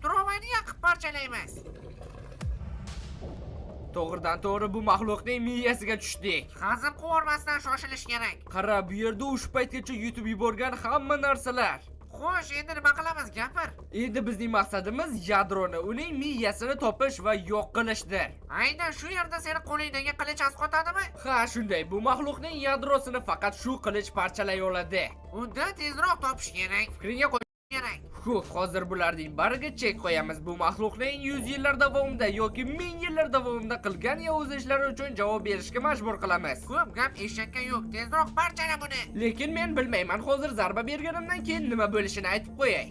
Tuvrovani yoqib parchalaymiz. To'g'ridan to'g'ri bu maxluqning miyasiga tushdik. Hazm qilmasdan shoshilish kerak. Qara, bu yerda ushbu paytgacha yutib yuborgan hamma narsalar. Xo'sh, endi nima qilamiz, gapir. Endi bizning maqsadimiz yadroni, uning miyasini topish va yo'q qilishdir. Aynan shu yerda seni qo'lingdagi qilich asqotadimi? Ha, shunday. Bu maxluqning yadrosini faqat shu qilich parchalay oladi. Unda tezroq topish kerak. Fikringga qo'y. Kerak. Xo'p, hozir bularning bariga chek qo'yamiz. Bu maxluqning 100 yillar davomida yoki 1000 yillar davomida qilgan yovuz ishlari uchun javob berishga majbur qilamiz. Ko'p gap eshakka yo'q. Tezroq parchala buni. Lekin men bilmayman, hozir zarba berganimdan keyin nima bo'lishini aytib qo'yay.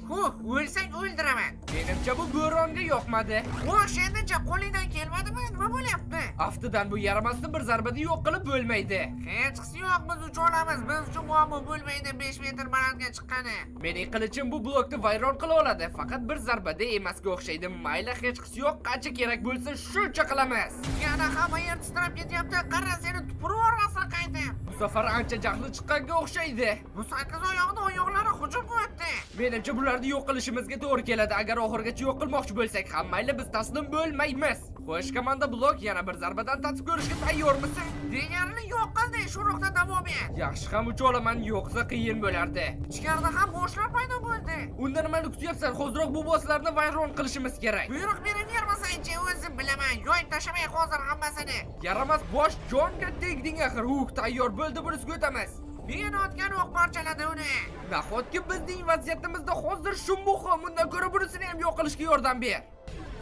O'lsang o'ldiraman. Menimcha bu bo'ronga yoqmadi. Xo'sh, endi qo'lingdan kelmadimi? Nima bo'lyapti? Aftidan bu yaramasni bir zarbada yo'q qilib bo'lmaydi. Hech qisi yo'q, biz ucha olamiz. Biz uchun muammo bo'lmaydi 5 metr balandga chiqqani. Mening qilichim bu blokni vayron qila oladi. Faqat bir zarbada emasga o'xshaydi. Mayli, hech qisi yo'q, qancha kerak bo'lsa shuncha qilamiz. Yana hamma yer titrab ketyapti. Qara, seni tupurvormasin qaytib. Bu safar ancha jahli chiqqanga o'xshaydi. Bu 8 oyoqni oyoqlari hujum qilyapti. Menimcha bularni yo'q qilishimizga to'g'ri keladi. Agar oxirigacha yo'q qilmoqchi bo'lsak ham mayli, biz taslim bo'lmaymiz. Xo'sh, komanda blok, yana bir zarbadan tatib ko'rishga tayyormisan? Deganini yo'q qildi, shu ruhda davom et. Yaxshi, ham ucha olaman, yo'qsa qiyin bo'lardi. Ichkarida ham boshlar paydo bo'ldi. Unda nimani kutyapsan? Hoziroq bu bosslarni vayron qilishimiz kerak. Buyruq beravermasang-chi, o'zim bilaman. Yo'q tashamay hozir hammasini. Yaramas bosh jonga tegding axir. Tayyor bo'ldi, bunisiga o'tamiz. Men otgan o'q parchaladi uni. Nahotki bizning vaziyatimizda hozir shu muhim, undan ko'ra bunisini ham yo'q qilishga yordam ber.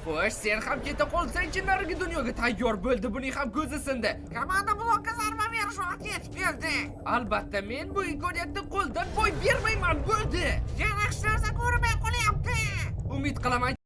Xo'sh, sen ham keta qolsang-chi, narigi dunyoga tayyor bo'ldi, buning ham ko'zi sindi. Komanda blokka zarba berish vaqti yetib keldi. Albatta, men bu imkoniyatni qo'ldan boy bermayman, bo'ldi. Yaxshi narsa ko'rmay qolyapti. Umid qilaman